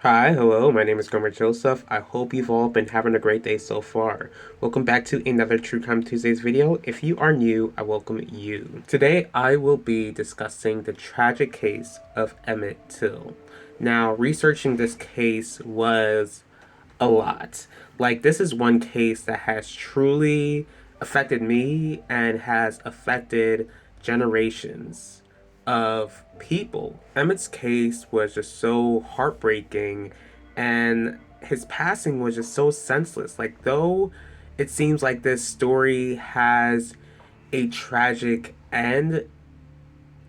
Hi, hello, my name is Gomer Joseph. I hope you've all been having a great day so far. Welcome back to another True Crime Tuesdays video. If you are new, I welcome you. Today, I will be discussing the tragic case of Emmett Till. Now, researching this case was a lot. Like, this is one case that has truly affected me and has affected generations of people. Emmett's case was just so heartbreaking, and his passing was just so senseless. Like, though it seems like this story has a tragic end,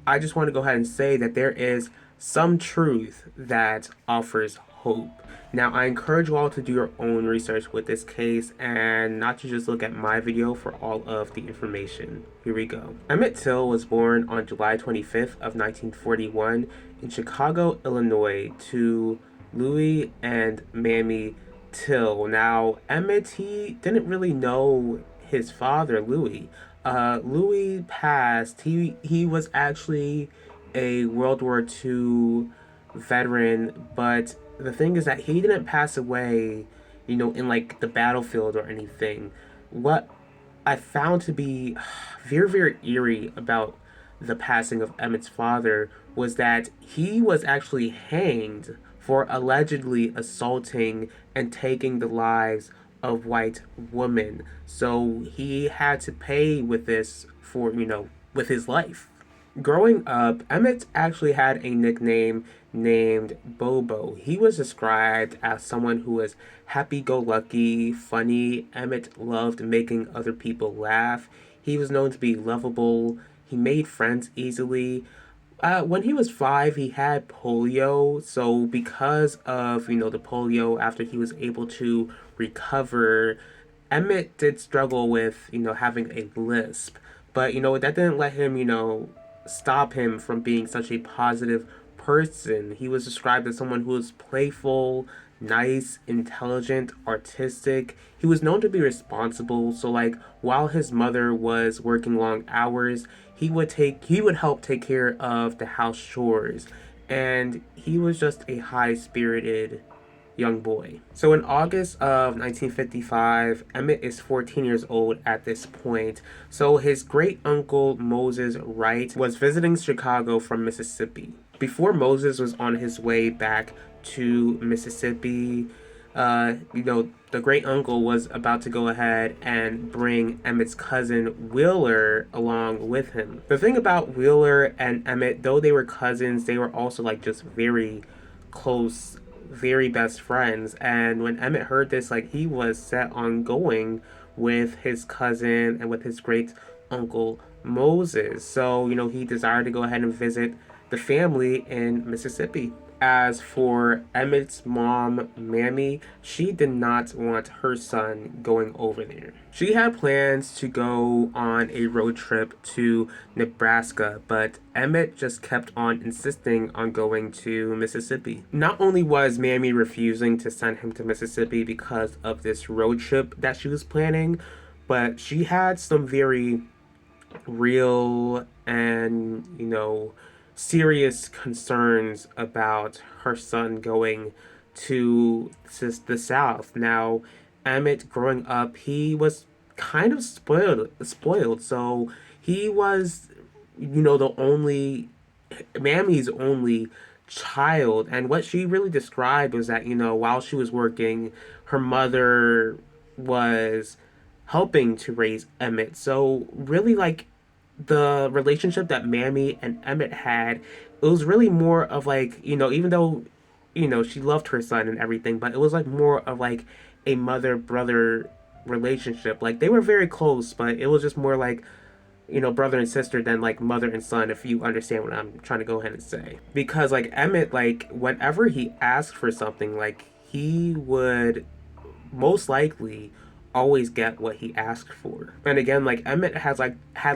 I just want to go ahead and say that there is some truth that offers hope. Now, I encourage you all to do your own research with this case and not to just look at my video for all of the information. Here we go. Emmett Till was born on July 25th of 1941 in Chicago, Illinois to Louis and Mamie Till. Now, Emmett, he didn't really know his father, Louis. Louis passed. He was actually a World War II veteran, but the thing is that he didn't pass away, in like the battlefield or anything. What I found to be very, very eerie about the passing of Emmett's father was that he was actually hanged for allegedly assaulting and taking the lives of white women. So he had to pay with this for, with his life. Growing up, Emmett actually had a nickname named Bobo. He was described as someone who was happy go lucky, funny. Emmett loved making other people laugh. He was known to be lovable. He made friends easily. When he was 5, he had polio. So because of, the polio, after he was able to recover, Emmett did struggle with, having a lisp. But, that didn't let him, stop him from being such a positive person. He was described as someone who was playful, nice, intelligent, artistic. He was known to be responsible. So like while his mother was working long hours, he would help take care of the house chores. And he was just a high-spirited young boy. So in August of 1955, Emmett is 14 years old at this point. So his great uncle Moses Wright was visiting Chicago from Mississippi. Before Moses was on his way back to Mississippi, the great uncle was about to go ahead and bring Emmett's cousin Wheeler along with him. The thing about Wheeler and Emmett, though they were cousins, they were also like just very close, very best friends. And when Emmett heard this, like he was set on going with his cousin and with his great uncle Moses. So, he desired to go ahead and visit the family in Mississippi. As for Emmett's mom, Mammy, she did not want her son going over there. She had plans to go on a road trip to Nebraska, but Emmett just kept on insisting on going to Mississippi. Not only was Mammy refusing to send him to Mississippi because of this road trip that she was planning, but she had some very real and, serious concerns about her son going to the South. Now, Emmett, growing up, he was kind of spoiled. So he was, the only, Mammy's only child. And what she really described was that, while she was working, her mother was helping to raise Emmett. So really, like, the relationship that Mammy and Emmett had, it was really more of like, even though, she loved her son and everything, but it was like more of like a mother-brother relationship. Like they were very close, but it was just more like, brother and sister than like mother and son, if you understand what I'm trying to go ahead and say. Because like Emmett, like whenever he asked for something, like he would most likely always get what he asked for. And again, like Emmett had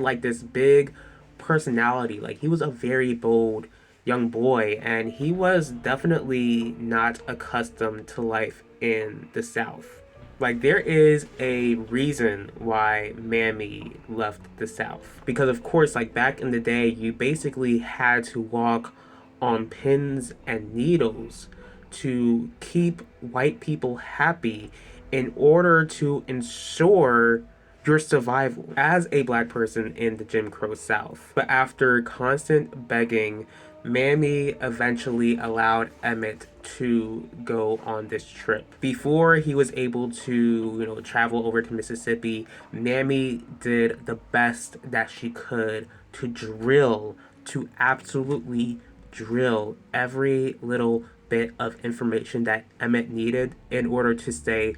like this big personality. Like he was a very bold young boy, and he was definitely not accustomed to life in the South. Like there is a reason why Mammy left the South. Because of course, like back in the day, you basically had to walk on pins and needles to keep white people happy in order to ensure your survival as a black person in the Jim Crow South. But after constant begging, Mammy eventually allowed Emmett to go on this trip. Before he was able to, travel over to Mississippi, Mammy did the best that she could to absolutely drill every little bit of information that Emmett needed in order to stay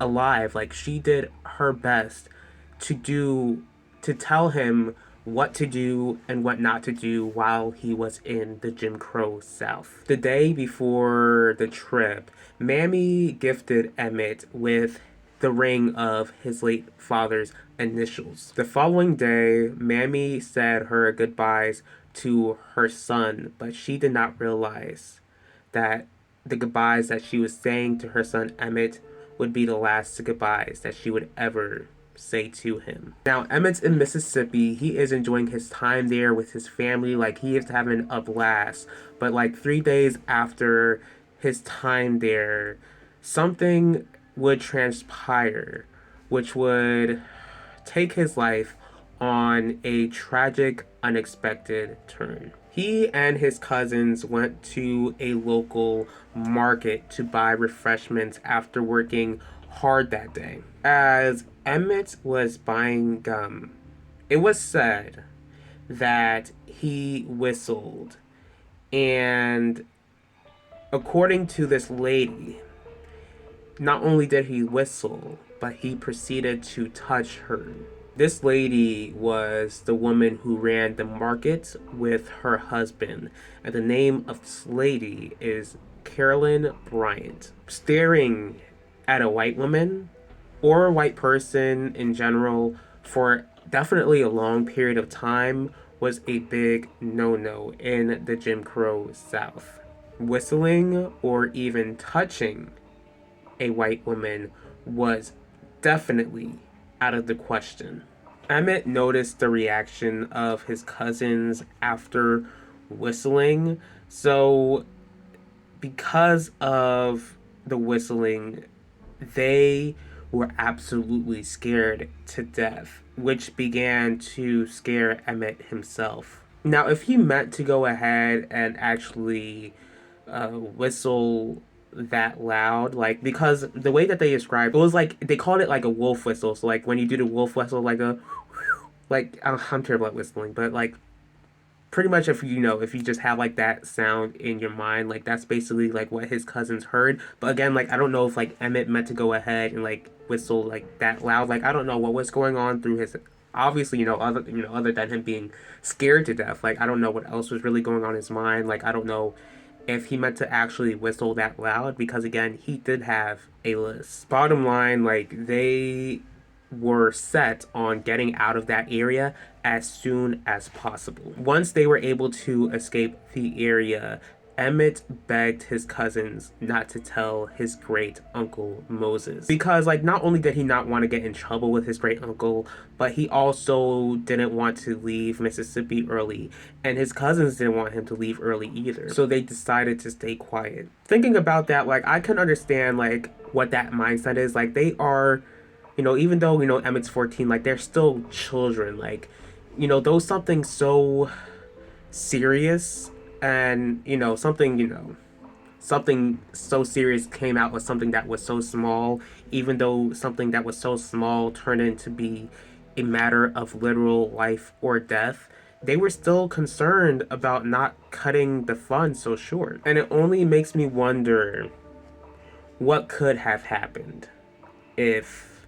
alive. Like, she did her best to tell him what to do and what not to do while he was in the Jim Crow South. The day before the trip, Mammy gifted Emmett with the ring of his late father's initials. The following day, Mammy said her goodbyes to her son, but she did not realize that the goodbyes that she was saying to her son Emmett would be the last goodbyes that she would ever say to him. Now, Emmett's in Mississippi. He is enjoying his time there with his family. Like, he is having a blast. But 3 days after his time there, something would transpire, which would take his life on a tragic, unexpected turn. He and his cousins went to a local market to buy refreshments after working hard that day. As Emmett was buying gum, it was said that he whistled, and according to this lady, not only did he whistle, but he proceeded to touch her. This lady was the woman who ran the market with her husband, and the name of this lady is Carolyn Bryant. Staring at a white woman or a white person in general for definitely a long period of time was a big no-no in the Jim Crow South. Whistling or even touching a white woman was definitely out of the question. Emmett noticed the reaction of his cousins after whistling, so because of the whistling, they were absolutely scared to death, which began to scare Emmett himself. Now, if he meant to go ahead and actually whistle that loud, because the way that they described it was they called it a wolf whistle. So when you do the wolf whistle, I'm terrible at whistling, but pretty much if you just have that sound in your mind, that's basically what his cousins heard. But again, I don't know if Emmett meant to go ahead and whistle that loud. I don't know what was going on through his, obviously, other than him being scared to death. I don't know what else was really going on in his mind. I don't know if he meant to actually whistle that loud, because again, he did have a list. Bottom line, they were set on getting out of that area as soon as possible. Once they were able to escape the area, Emmett begged his cousins not to tell his great uncle Moses, because not only did he not want to get in trouble with his great uncle, but he also didn't want to leave Mississippi early, and his cousins didn't want him to leave early either, so they decided to stay quiet. Thinking about that, I can understand what that mindset is. They are, even though Emmett's 14, they're still children. Though something so serious and something so serious came out with something that was so small, even though something that was so small turned into be a matter of literal life or death, they were still concerned about not cutting the fun so short. And it only makes me wonder what could have happened if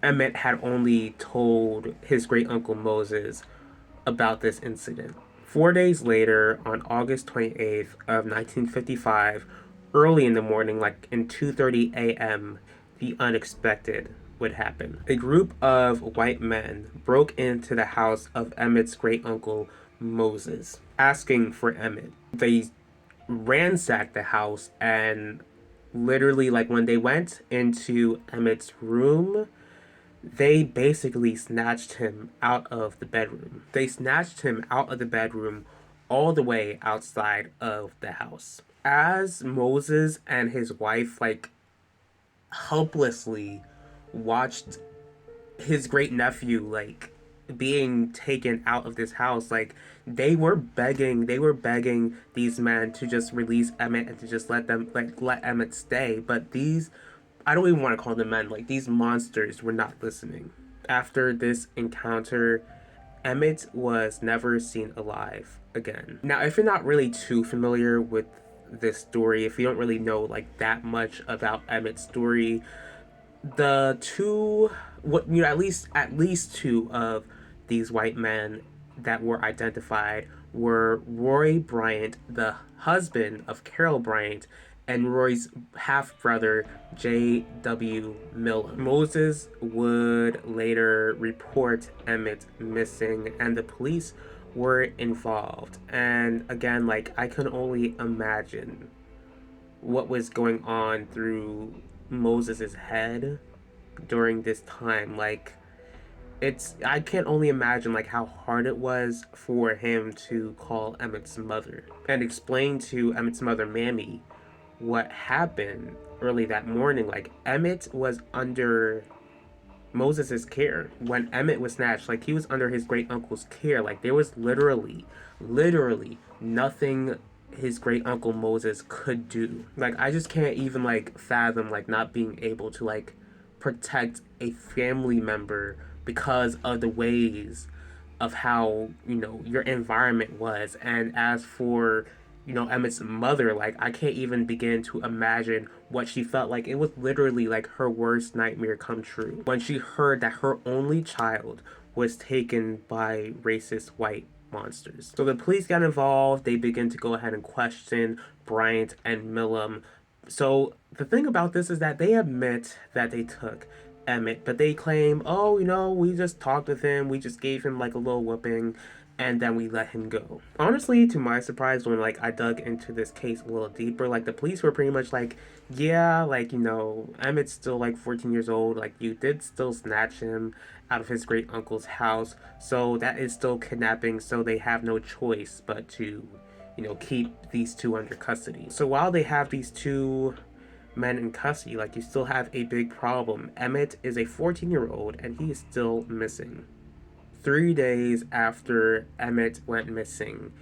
Emmett had only told his great uncle Moses about this incident. 4 days later, on August 28th of 1955, early in the morning, in 2:30 a.m., the unexpected would happen. A group of white men broke into the house of Emmett's great uncle Moses, asking for Emmett. They ransacked the house, and literally, when they went into Emmett's room, they basically snatched him out of the bedroom. They snatched him out of the bedroom all the way outside of the house. As Moses and his wife like helplessly watched his great nephew like being taken out of this house, like they were begging these men to just release Emmett and to just let Emmett stay. But these, I don't even want to call them men, like these monsters were not listening. After this encounter, Emmett was never seen alive again. Now, if you're not really too familiar with this story, if you don't really know like that much about Emmett's story, the two, what you know, at least two of these white men that were identified were Roy Bryant, the husband of Carol Bryant, and Roy's half brother, J.W. Miller. Moses would later report Emmett missing, and the police were involved. And again, like, I can only imagine what was going on through Moses's head during this time. Like, I can't only imagine like how hard it was for him to call Emmett's mother and explain to Emmett's mother, Mammy, what happened early that morning. Like, Emmett was under Moses's care when Emmett was snatched. Like, he was under his great uncle's care. Like, there was literally nothing his great uncle Moses could do. Like, I just can't even like fathom like not being able to like protect a family member because of the ways of how, you know, your environment was. And as for, you know, Emmett's mother, like, I can't even begin to imagine what she felt like. It was literally like her worst nightmare come true when she heard that her only child was taken by racist white monsters. So the police got involved. They begin to go ahead and question Bryant and Millam. So the thing about this is that they admit that they took Emmett, but they claim, oh, you know, we just talked with him, we just gave him like a little whooping, and then we let him go. Honestly, to my surprise, when like I dug into this case a little deeper, like the police were pretty much like, yeah, like, you know, Emmett's still like 14 years old, like you did still snatch him out of his great uncle's house, so that is still kidnapping, so they have no choice but to, you know, keep these two under custody. So while they have these two men in custody, like, you still have a big problem. Emmett is a 14-year-old and he is still missing. 3 days after Emmett went missing,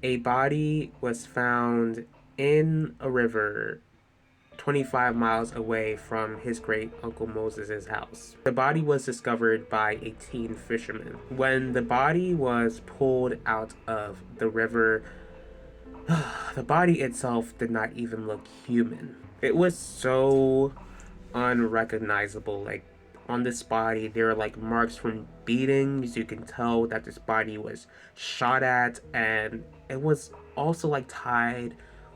a body was found in a river 25 miles away from his great uncle Moses' house. The body was discovered by a teen fisherman. When the body was pulled out of the river, the body itself did not even look human. It was so unrecognizable. Like, on this body, there are like marks from beatings. You can tell that this body was shot at, and it was also like tied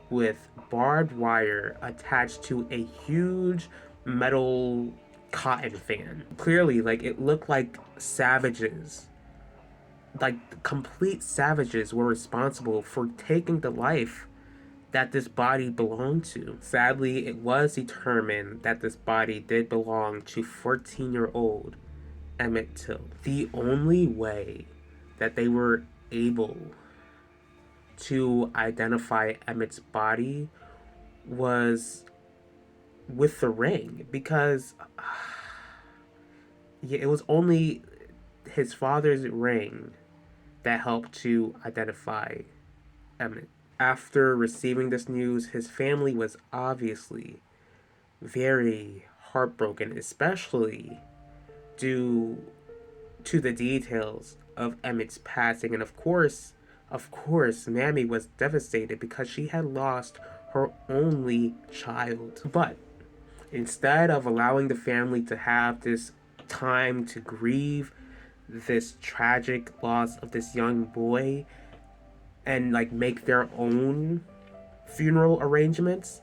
with barbed wire attached to a huge metal cotton fan. Clearly, like, it looked like savages, like complete savages, were responsible for taking the life that this body belonged to. Sadly, it was determined that this body did belong to 14-year-old Emmett Till. The only way that they were able to identify Emmett's body was with the ring, because yeah, it was only his father's ring that helped to identify Emmett. After receiving this news, his family was obviously very heartbroken, especially due to the details of Emmett's passing. And of course, Mammy was devastated because she had lost her only child. But instead of allowing the family to have this time to grieve this tragic loss of this young boy and like make their own funeral arrangements,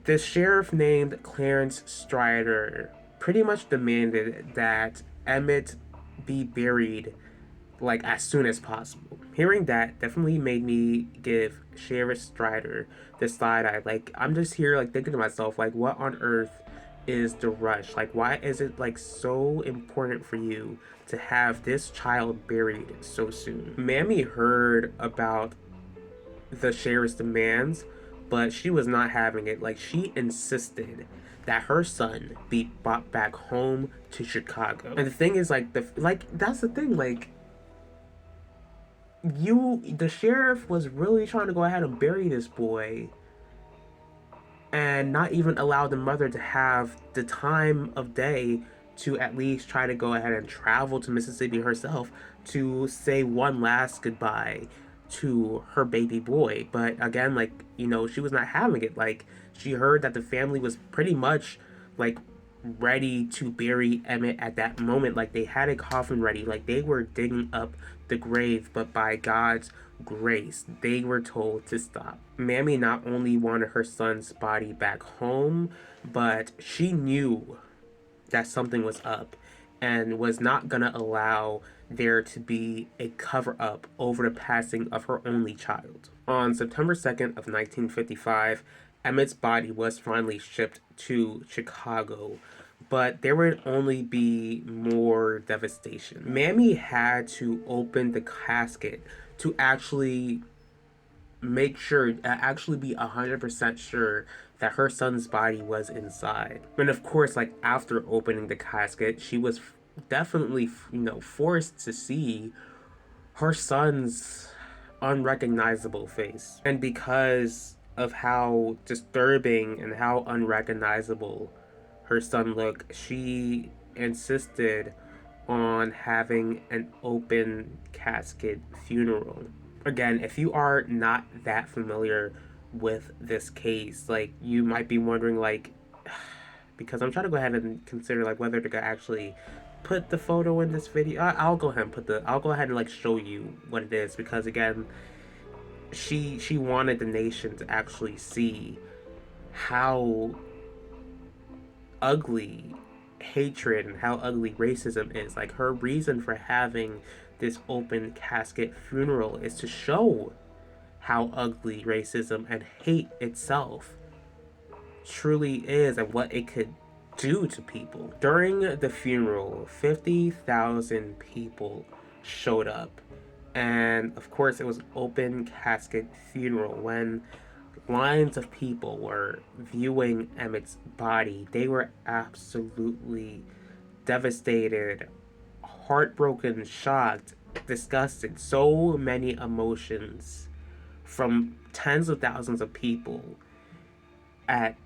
the sheriff named Clarence Strider pretty much demanded that Emmett be buried like as soon as possible. Hearing that definitely made me give Sheriff Strider the side eye. Like, I'm just here like thinking to myself, like, what on earth is the rush? Like, why is it like so important for you to have this child buried so soon? Mammy heard about the sheriff's demands, but she was not having it. Like, she insisted that her son be brought back home to Chicago. And the thing is, like, that's the thing, like, the sheriff was really trying to go ahead and bury this boy and not even allow the mother to have the time of day to at least try to go ahead and travel to Mississippi herself to say one last goodbye to her baby boy. But again, like, she was not having it. Like, she heard that the family was pretty much, like, ready to bury Emmett at that moment. Like, they had a coffin ready. Like, they were digging up the grave, but by God's grace, they were told to stop. Mammy not only wanted her son's body back home, but she knew that something was up and was not going to allow there to be a cover-up over the passing of her only child. On September 2nd of 1955, Emmett's body was finally shipped to Chicago, but there would only be more devastation. Mammy had to open the casket to actually make sure, actually be 100% sure that her son's body was inside. And of course, like, after opening the casket, she was definitely, forced to see her son's unrecognizable face. And because of how disturbing and how unrecognizable her son looked, she insisted on having an open casket funeral. Again, if you are not that familiar with this case, like, you might be wondering, like, because I'm trying to go ahead and consider, like, whether to actually put the photo in this video. I'll go ahead and like show you what it is, because again, she wanted the nation to actually see how ugly hatred and how ugly racism is. Like, her reason for having this open casket funeral is to show how ugly racism and hate itself truly is and what it could do to people. During the funeral, 50,000 people showed up, and of course it was an open casket funeral. When lines of people were viewing Emmett's body, they were absolutely devastated, heartbroken, shocked, disgusted. So many emotions from tens of thousands of people at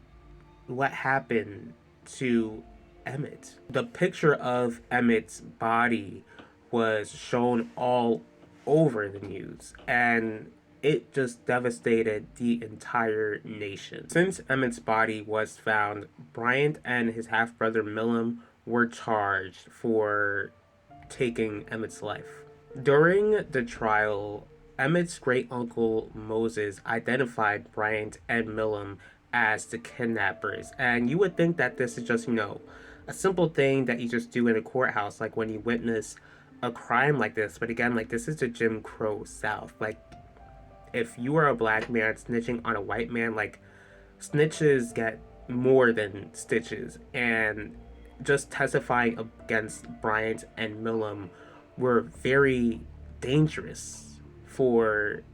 what happened to Emmett. The picture of Emmett's body was shown all over the news, and it just devastated the entire nation. Since Emmett's body was found, Bryant and his half-brother Milam were charged for taking Emmett's life. During the trial, Emmett's great-uncle Moses identified Bryant and Milam as the kidnappers. And you would think that this is just, a simple thing that you just do in a courthouse, like when you witness a crime like this. But again, like, this is the Jim Crow South. Like, if you are a black man snitching on a white man, like, snitches get more than stitches. And just testifying against Bryant and Milam were very dangerous for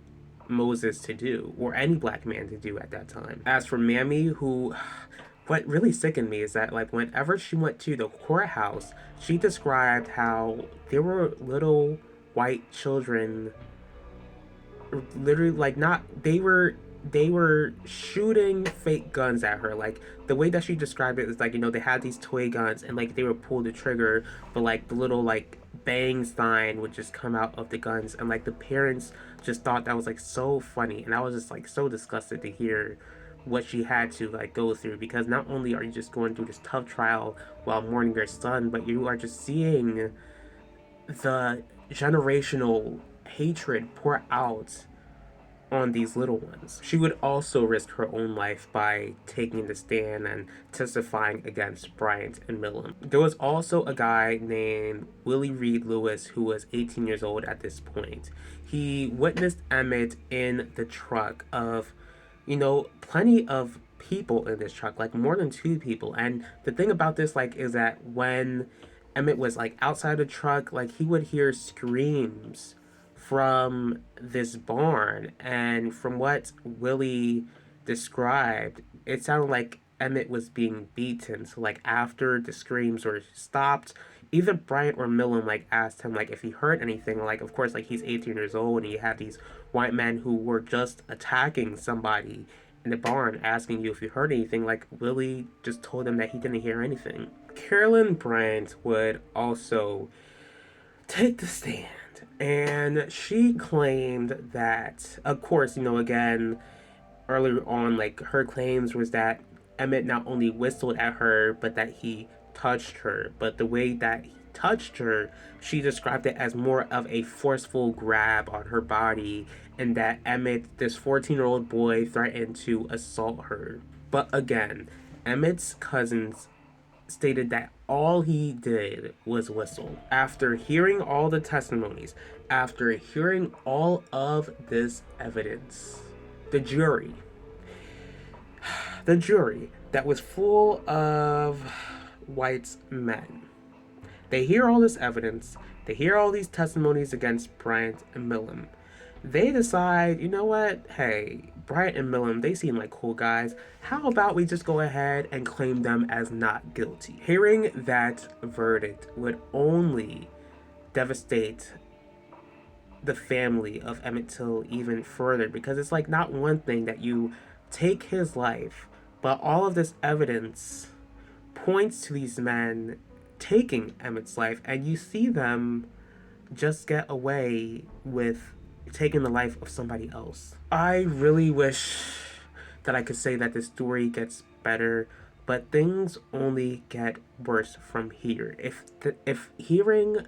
Moses to do, or any black man to do at that time. As for Mammy, what really sickened me is that, like, whenever she went to the courthouse, she described how there were little white children, literally, like, they were shooting fake guns at her. Like, the way that she described it is like, they had these toy guns, and like they would pull the trigger, but like the little like bang sign would just come out of the guns, and like the parents just thought that was like so funny. And I was just like so disgusted to hear what she had to like go through, because not only are you just going through this tough trial while mourning your son, but you are just seeing the generational hatred pour out on these little ones. She would also risk her own life by taking the stand and testifying against Bryant and Milam. There was also a guy named Willie Reed Lewis who was 18 years old at this point. He witnessed Emmett in the truck of, plenty of people in this truck, like more than 2 people. And the thing about this, like, is that when Emmett was like outside the truck, like, he would hear screams from this barn. And from what Willie described, it sounded like Emmett was being beaten. So like after the screams were stopped, either Bryant or Millen like asked him like if he heard anything. Like of course like he's 18 years old and he had these white men who were just attacking somebody in the barn asking you if you heard anything. Like Willie just told him that he didn't hear anything. Carolyn Bryant would also take the stand and she claimed that, of course, again, earlier on, like her claims was that Emmett not only whistled at her, but that he touched her. But the way that he touched her, she described it as more of a forceful grab on her body, and that Emmett, this 14-year-old boy, threatened to assault her. But again, Emmett's cousins stated that all he did was whistle. After hearing all the testimonies, after hearing all of this evidence, the jury that was full of white men, they hear all this evidence, they hear all these testimonies against Bryant and Millen. They decide, you know what, hey, Bryant and Millen, they seem like cool guys. How about we just go ahead and claim them as not guilty? Hearing that verdict would only devastate the family of Emmett Till even further, because it's like not one thing that you take his life, but all of this evidence points to these men taking Emmett's life, and you see them just get away with taking the life of somebody else. I really wish that I could say that the story gets better, but things only get worse from here. If hearing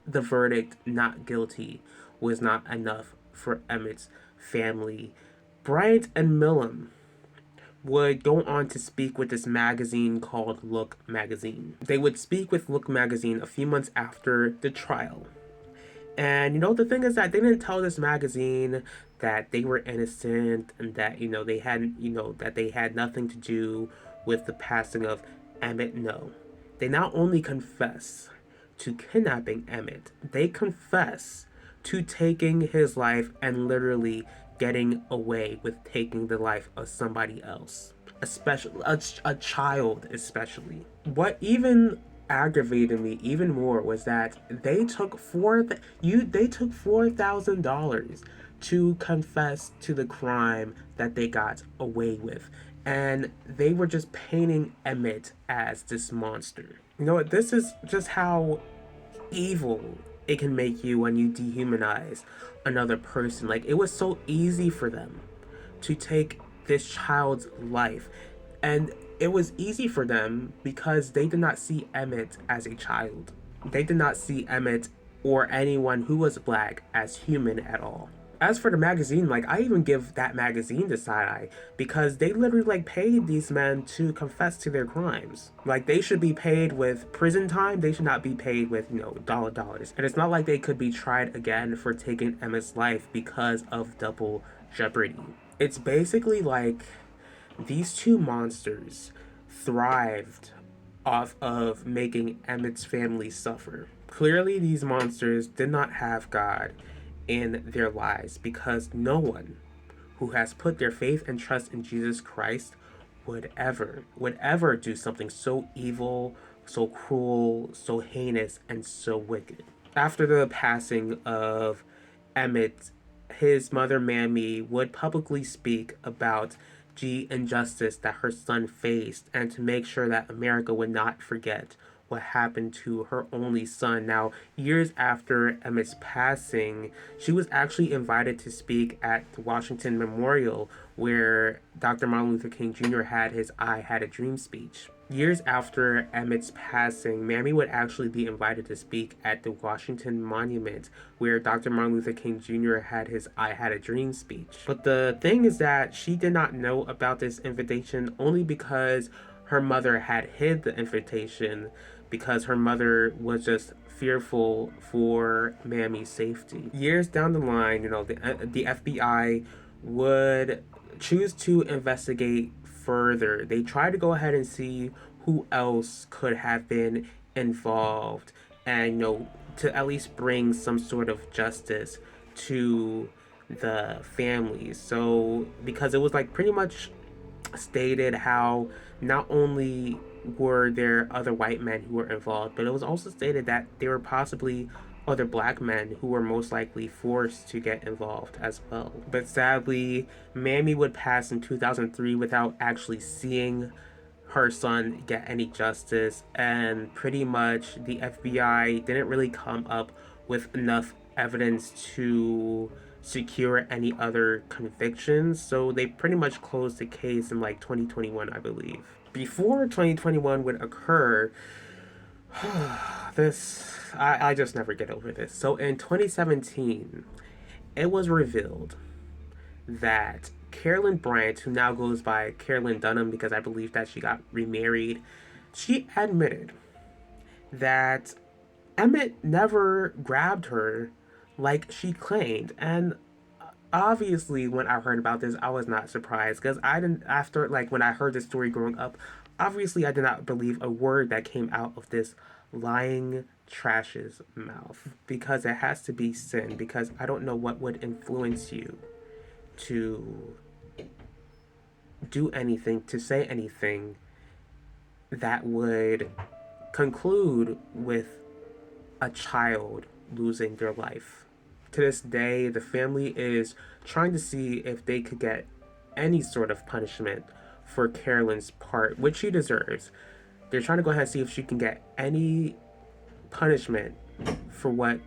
the verdict not guilty was not enough for Emmett's family, Bryant and Millen would go on to speak with this magazine called Look Magazine. They would speak with Look Magazine a few months after the trial. And the thing is that they didn't tell this magazine that they were innocent and that they hadn't that they had nothing to do with the passing of Emmett. No, they not only confess to kidnapping Emmett, they confess to taking his life and literally getting away with taking the life of somebody else, especially a child. Especially, what even aggravated me even more was that they took $4,000 to confess to the crime that they got away with, and they were just painting Emmett as this monster. This is just how evil it can make you when you dehumanize another person. Like, it was so easy for them to take this child's life, and it was easy for them because they did not see Emmett as a child. They did not see Emmett or anyone who was black as human at all. As for the magazine, like, I even give that magazine the side eye because they literally paid these men to confess to their crimes. Like, they should be paid with prison time. They should not be paid with dollars. And it's not like they could be tried again for taking Emmett's life because of double jeopardy. It's basically like these two monsters thrived off of making Emmett's family suffer. Clearly, these monsters did not have God in their lives, because no one who has put their faith and trust in Jesus Christ would ever do something so evil, so cruel, so heinous, and so wicked. After the passing of Emmett, his mother Mamie would publicly speak about the injustice that her son faced, and to make sure that America would not forget what happened to her only son. Now, years after Emmett's passing, she was actually invited to speak at the Washington Memorial, where Dr. Martin Luther King Jr. had his I Had a Dream speech. Years after Emmett's passing, Mamie would actually be invited to speak at the Washington Monument, where Dr. Martin Luther King Jr. had his I Had a Dream speech. But the thing is that she did not know about this invitation only because her mother had hid the invitation, because her mother was just fearful for Mammy's safety. Years down the line, the FBI would choose to investigate further. They tried to go ahead and see who else could have been involved, and to at least bring some sort of justice to the families. So because it was like pretty much stated how not only were there other white men who were involved, but it was also stated that there were possibly other black men who were most likely forced to get involved as well. But sadly, Mamie would pass in 2003 without actually seeing her son get any justice, and pretty much the FBI didn't really come up with enough evidence to secure any other convictions, so they pretty much closed the case in like 2021, I believe. Before 2021 would occur, I just never get over this. So in 2017, it was revealed that Carolyn Bryant, who now goes by Carolyn Dunham because I believe that she got remarried, she admitted that Emmett never grabbed her like she claimed. And obviously, when I heard about this, I was not surprised because I didn't, after, like, when I heard this story growing up, obviously I did not believe a word that came out of this lying trash's mouth, because it has to be sin, because I don't know what would influence you to do anything, to say anything that would conclude with a child losing their life. To this day, the family is trying to see if they could get any sort of punishment for Carolyn's part, which she deserves. They're trying to go ahead and see if she can get any punishment for what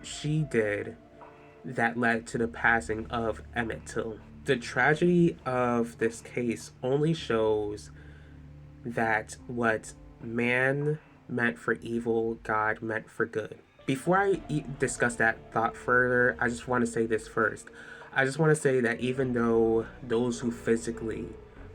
she did that led to the passing of Emmett Till. The tragedy of this case only shows that what man meant for evil, God meant for good. Before I discuss that thought further, I just want to say this first. I just want to say that even though those who physically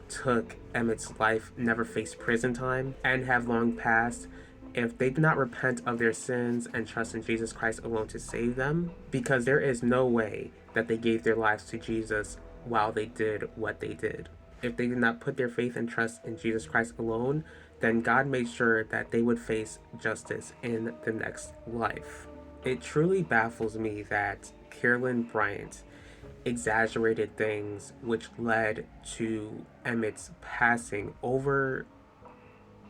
took Emmett's life never faced prison time and have long passed, if they do not repent of their sins and trust in Jesus Christ alone to save them, because there is no way that they gave their lives to Jesus while they did what they did. If they did not put their faith and trust in Jesus Christ alone, then God made sure that they would face justice in the next life. It truly baffles me that Carolyn Bryant exaggerated things which led to Emmett's passing over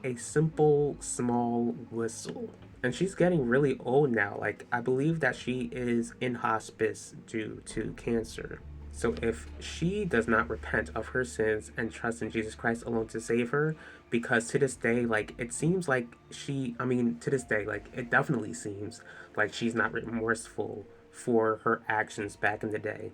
a simple small whistle. And she's getting really old now. Like, I believe that she is in hospice due to cancer. So if she does not repent of her sins and trust in Jesus Christ alone to save her, because to this day, like, it seems like to this day, like, it definitely seems like she's not remorseful for her actions back in the day.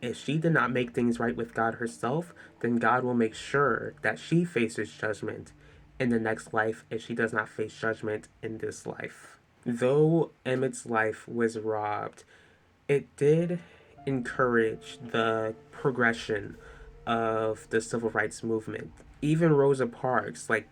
If she did not make things right with God herself, then God will make sure that she faces judgment in the next life if she does not face judgment in this life. Though Emmett's life was robbed, it did encourage the progression of the civil rights movement. Even Rosa Parks, like,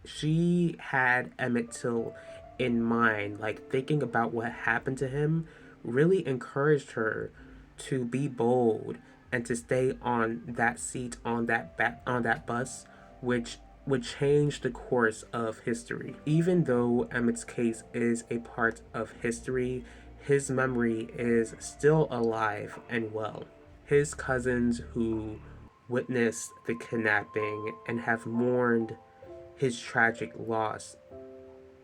she had Emmett Till in mind, like, thinking about what happened to him really encouraged her to be bold and to stay on that seat on that bus, which would change the course of history. Even though Emmett's case is a part of history, his memory is still alive and well. His cousins who witnessed the kidnapping and have mourned his tragic loss,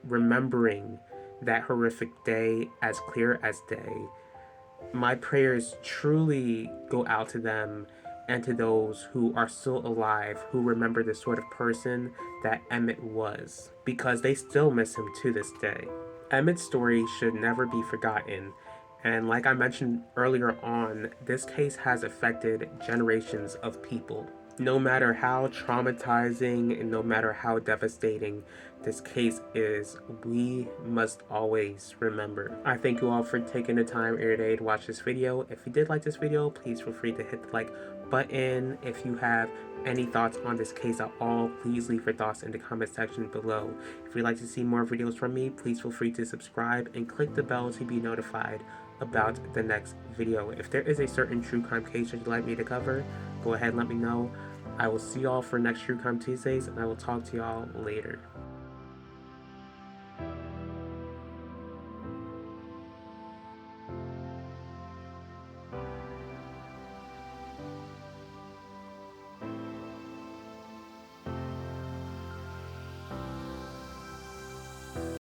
remembering that horrific day as clear as day, my prayers truly go out to them and to those who are still alive, who remember the sort of person that Emmett was, because they still miss him to this day. Emmett's story should never be forgotten, and like I mentioned earlier on, this case has affected generations of people. No matter how traumatizing and no matter how devastating this case is, we must always remember. I thank you all for taking the time every day to watch this video. If you did like this video, please feel free to hit the like button. If you have any thoughts on this case at all, please leave your thoughts in the comment section below. If you'd like to see more videos from me, please feel free to subscribe and click the bell to be notified about the next video. If there is a certain true crime case that you'd like me to cover, go ahead and let me know. I will see y'all for next True Crime Tuesdays, and I will talk to y'all later.